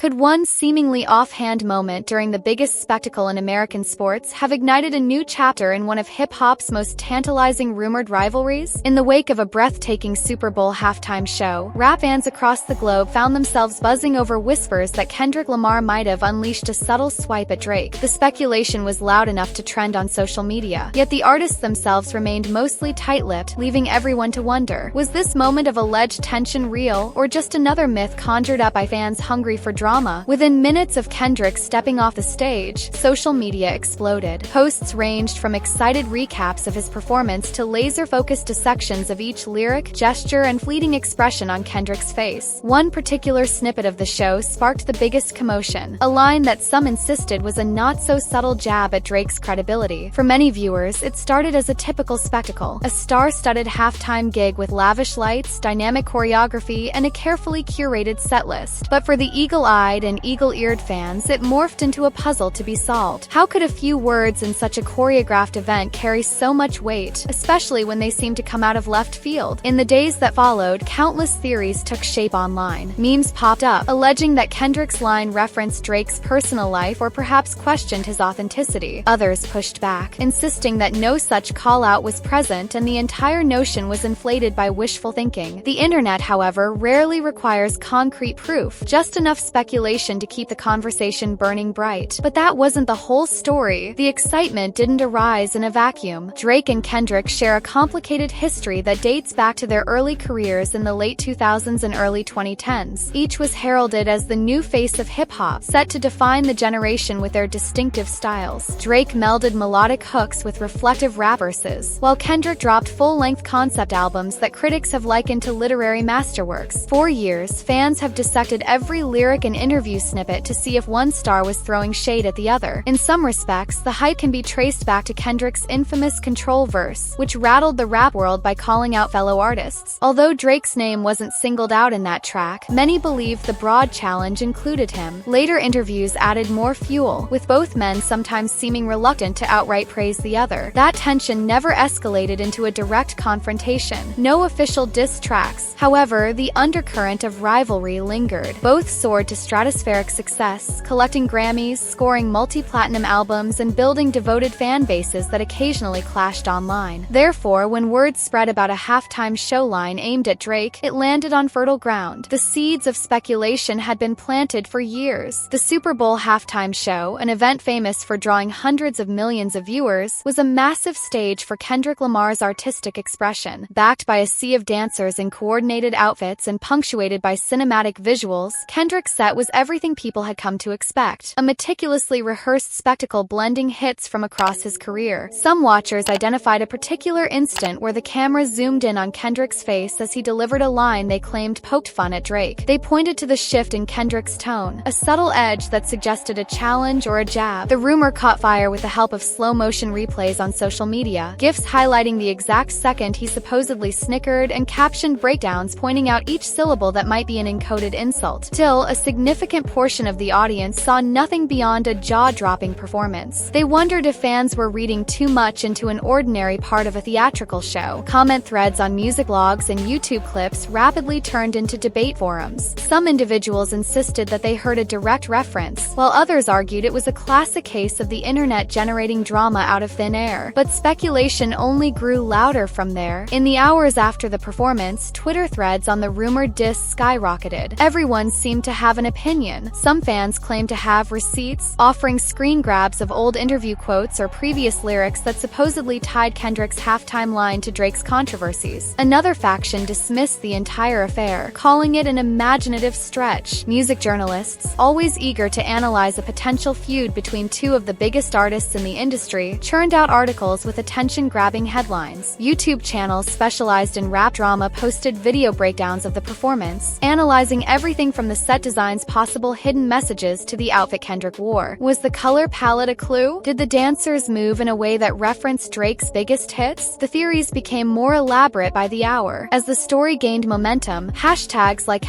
Could one seemingly offhand moment during the biggest spectacle in American sports have ignited a new chapter in one of hip-hop's most tantalizing rumored rivalries? In the wake of a breathtaking Super Bowl halftime show, rap fans across the globe found themselves buzzing over whispers that Kendrick Lamar might have unleashed a subtle swipe at Drake. The speculation was loud enough to trend on social media, yet the artists themselves remained mostly tight-lipped, leaving everyone to wonder, was this moment of alleged tension real, or just another myth conjured up by fans hungry for drama? Within minutes of Kendrick stepping off the stage, social media exploded. Posts ranged from excited recaps of his performance to laser-focused dissections of each lyric, gesture, and fleeting expression on Kendrick's face. One particular snippet of the show sparked the biggest commotion, a line that some insisted was a not-so-subtle jab at Drake's credibility. For many viewers, it started as a typical spectacle, a star-studded halftime gig with lavish lights, dynamic choreography, and a carefully curated setlist. But for the eagle-eyed and eagle-eared fans, it morphed into a puzzle to be solved. How could a few words in such a choreographed event carry so much weight, especially when they seemed to come out of left field? In the days that followed, countless theories took shape online. Memes popped up, alleging that Kendrick's line referenced Drake's personal life or perhaps questioned his authenticity. Others pushed back, insisting that no such call-out was present and the entire notion was inflated by wishful thinking. The internet, however, rarely requires concrete proof, just enough speculation to keep the conversation burning bright. But that wasn't the whole story. The excitement didn't arise in a vacuum. Drake and Kendrick share a complicated history that dates back to their early careers in the late 2000s and early 2010s. Each was heralded as the new face of hip-hop, set to define the generation with their distinctive styles. Drake melded melodic hooks with reflective rap verses, while Kendrick dropped full-length concept albums that critics have likened to literary masterworks. For years, fans have dissected every lyric and interview snippet to see if one star was throwing shade at the other. In some respects, the hype can be traced back to Kendrick's infamous Control verse, which rattled the rap world by calling out fellow artists. Although Drake's name wasn't singled out in that track, many believed the broad challenge included him. Later interviews added more fuel, with both men sometimes seeming reluctant to outright praise the other. That tension never escalated into a direct confrontation. No official diss tracks. However, the undercurrent of rivalry lingered. Both soared to stratospheric success, collecting Grammys, scoring multi-platinum albums, and building devoted fan bases that occasionally clashed online. Therefore, when word spread about a halftime show line aimed at Drake, it landed on fertile ground. The seeds of speculation had been planted for years. The Super Bowl halftime show, an event famous for drawing hundreds of millions of viewers, was a massive stage for Kendrick Lamar's artistic expression. Backed by a sea of dancers in coordinated outfits and punctuated by cinematic visuals, Kendrick's set was everything people had come to expect. A meticulously rehearsed spectacle blending hits from across his career. Some watchers identified a particular instant where the camera zoomed in on Kendrick's face as he delivered a line they claimed poked fun at Drake. They pointed to the shift in Kendrick's tone, a subtle edge that suggested a challenge or a jab. The rumor caught fire with the help of slow-motion replays on social media, GIFs highlighting the exact second he supposedly snickered and captioned breakdowns pointing out each syllable that might be an encoded insult. Still, a significant portion of the audience saw nothing beyond a jaw-dropping performance. They wondered if fans were reading too much into an ordinary part of a theatrical show. Comment threads on music blogs and YouTube clips rapidly turned into debate forums. Some individuals insisted that they heard a direct reference, while others argued it was a classic case of the internet generating drama out of thin air. But speculation only grew louder from there. In the hours after the performance, Twitter threads on the rumored diss skyrocketed. Everyone seemed to have an opinion. Some fans claimed to have receipts, offering screen grabs of old interview quotes or previous lyrics that supposedly tied Kendrick's halftime line to Drake's controversies. Another faction dismissed the entire affair, calling it an imaginative stretch. Music journalists, always eager to analyze a potential feud between two of the biggest artists in the industry, churned out articles with attention-grabbing headlines. YouTube channels specialized in rap drama posted video breakdowns of the performance, analyzing everything from the set design's possible hidden messages to the outfit Kendrick wore. Was the color palette a clue? Did the dancers move in a way that referenced Drake's biggest hits? The theories became more elaborate by the hour. As the story gained momentum, hashtags like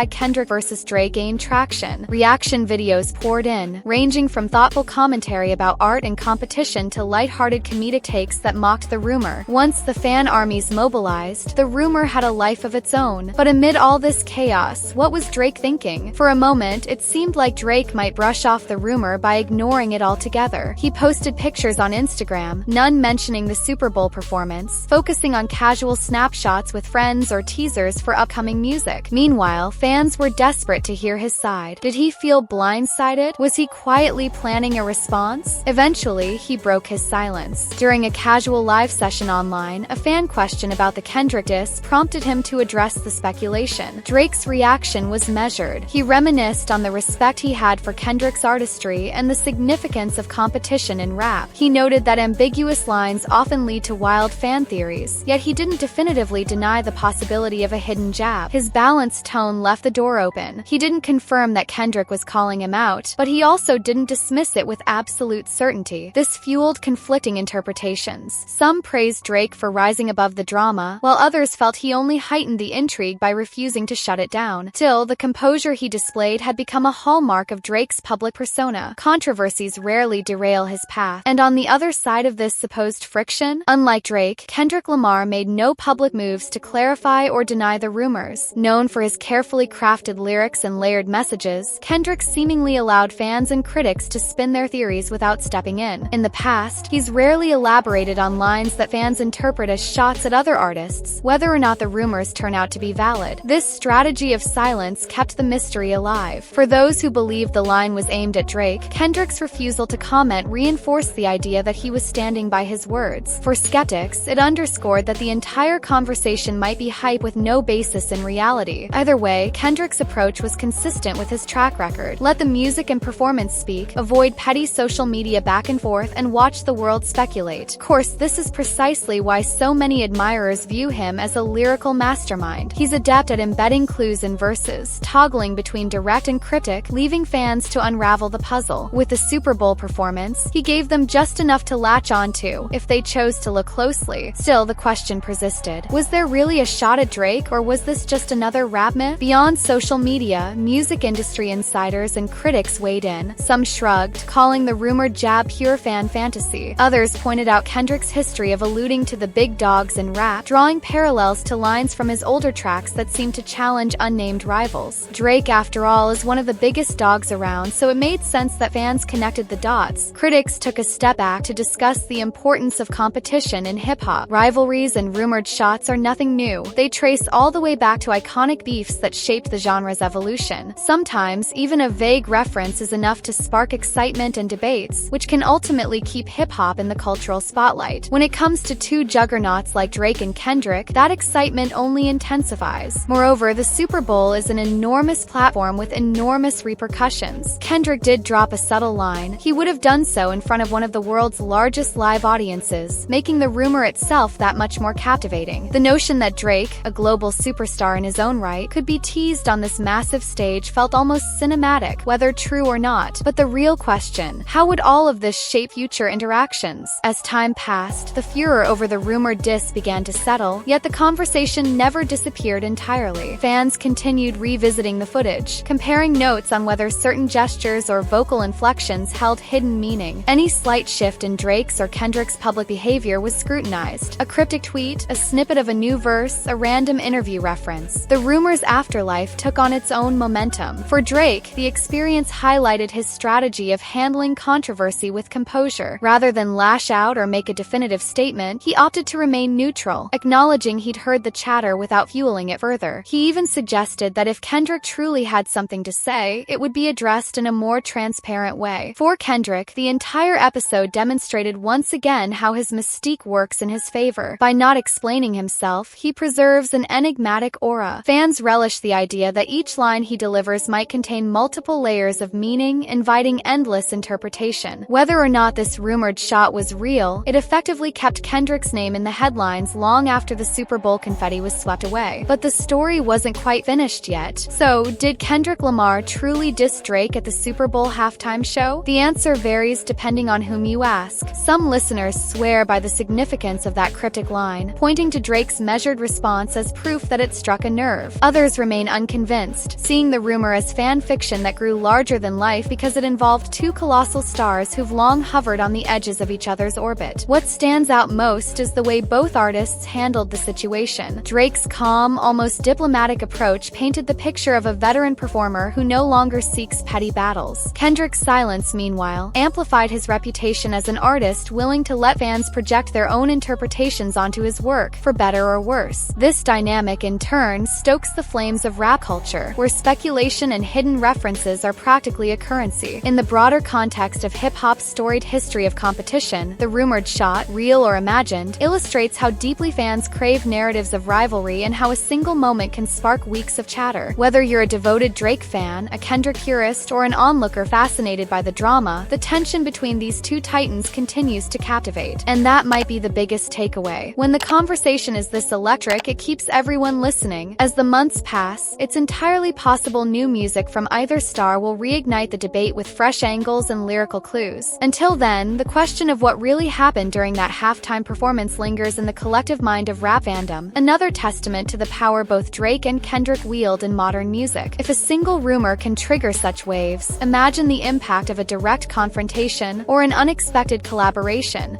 #Kendrick vs. Drake gained traction. Reaction videos poured in, ranging from thoughtful commentary about art and competition to lighthearted comedic takes that mocked the rumor. Once the fan armies mobilized, the rumor had a life of its own. But amid all this chaos, what was Drake thinking? For a moment, it seemed like Drake might brush off the rumor by ignoring it altogether. He posted pictures on Instagram, none mentioning the Super Bowl performance, focusing on casual snapshots with friends or teasers for upcoming music. Meanwhile, fans were desperate to hear his side. Did he feel blindsided? Was he quietly planning a response? Eventually, he broke his silence. During a casual live session online, a fan question about the Kendrick diss prompted him to address the speculation. Drake's reaction was measured. He reminisced on the respect he had for Kendrick's artistry and the significance of competition in rap. He noted that ambiguous lines often lead to wild fan theories, yet he didn't definitively deny the possibility of a hidden jab. His balanced tone left the door open. He didn't confirm that Kendrick was calling him out, but he also didn't dismiss it with absolute certainty. This fueled conflicting interpretations. Some praised Drake for rising above the drama, while others felt he only heightened the intrigue by refusing to shut it down. Still, the composure he displayed had become a hallmark of Drake's public persona. Controversies rarely derail his path. And on the other side of this supposed friction, unlike Drake, Kendrick Lamar made no public moves to clarify or deny the rumors. Known for his carefully crafted lyrics and layered messages, Kendrick seemingly allowed fans and critics to spin their theories without stepping in. In the past, he's rarely elaborated on lines that fans interpret as shots at other artists, whether or not the rumors turn out to be valid. This strategy of silence kept the mystery alive. For those who believed the line was aimed at Drake, Kendrick's refusal to comment reinforced the idea that he was standing by his words. For skeptics, it underscored that the entire conversation might be hype with no basis in reality. Either way, Kendrick's approach was consistent with his track record. Let the music and performance speak, avoid petty social media back and forth, and watch the world speculate. Of course, this is precisely why so many admirers view him as a lyrical mastermind. He's adept at embedding clues in verses, toggling between direct and cryptic, leaving fans to unravel the puzzle. With the Super Bowl performance, he gave them just enough to latch onto, if they chose to look closely. Still, the question persisted. Was there really a shot at Drake, or was this just another rap myth? Beyond social media, music industry insiders and critics weighed in. Some shrugged, calling the rumored jab pure fan fantasy. Others pointed out Kendrick's history of alluding to the big dogs in rap, drawing parallels to lines from his older tracks that seemed to challenge unnamed rivals. Drake, after all, is one of the biggest dogs around, so it made sense that fans connected the dots. Critics took a step back to discuss the importance of competition in hip-hop. Rivalries and rumored shots are nothing new. They trace all the way back to iconic beefs that shaped the genre's evolution. Sometimes, even a vague reference is enough to spark excitement and debates, which can ultimately keep hip-hop in the cultural spotlight. When it comes to two juggernauts like Drake and Kendrick, that excitement only intensifies. Moreover, the Super Bowl is an enormous platform with enormous repercussions. Kendrick did drop a subtle line. He would have done so in front of one of the world's largest live audiences, making the rumor itself that much more captivating. The notion that Drake, a global superstar in his own right, could be teased on this massive stage felt almost cinematic, whether true or not. But the real question, how would all of this shape future interactions? As time passed, the furor over the rumored diss began to settle, yet the conversation never disappeared entirely. Fans continued revisiting the footage, comparing notes on whether certain gestures or vocal inflections held hidden meaning. Any slight shift in Drake's or Kendrick's public behavior was scrutinized. A cryptic tweet, a snippet of a new verse, a random interview reference. The rumor's afterlife took on its own momentum. For Drake, the experience highlighted his strategy of handling controversy with composure. Rather than lash out or make a definitive statement, he opted to remain neutral, acknowledging he'd heard the chatter without fueling it further. He even suggested that if Kendrick truly had something to say, it would be addressed in a more transparent way. For Kendrick, the entire episode demonstrated once again how his mystique works in his favor. By not explaining himself, he preserves an enigmatic aura. Fans relish the idea that each line he delivers might contain multiple layers of meaning, inviting endless interpretation. Whether or not this rumored shot was real, it effectively kept Kendrick's name in the headlines long after the Super Bowl confetti was swept away. But the story wasn't quite finished yet. So, did Kendrick Lamar truly diss Drake at the Super Bowl halftime show? The answer varies depending on whom you ask. Some listeners swear by the significance of that cryptic line, pointing to Drake's measured response as proof that it struck a nerve. Others remain unconvinced, seeing the rumor as fan fiction that grew larger than life because it involved two colossal stars who've long hovered on the edges of each other's orbit. What stands out most is the way both artists handled the situation. Drake's calm, almost diplomatic approach painted the picture of a veteran performer who no longer seeks petty battles. Kendrick's silence, meanwhile, amplified his reputation as an artist willing to let fans project their own interpretations onto his work, for better or worse. This dynamic, in turn, stokes the flames of rap culture, where speculation and hidden references are practically a currency. In the broader context of hip-hop's storied history of competition, the rumored shot, real or imagined, illustrates how deeply fans crave narratives of rivalry and how a single moment can spark weeks of chatter. Whether you're a devoted Drake fan, a Kendrick purist, or an onlooker fascinated by the drama, the tension between these two titans continues to captivate. And that might be the biggest takeaway. When the conversation is this electric, it keeps everyone listening. As the months pass, it's entirely possible new music from either star will reignite the debate with fresh angles and lyrical clues. Until then, the question of what really happened during that halftime performance lingers in the collective mind of rap fandom, another testament to the power both Drake and Kendrick wield in modern music. If a single rumor can trigger such waves, imagine the impact of a direct confrontation or an unexpected collaboration.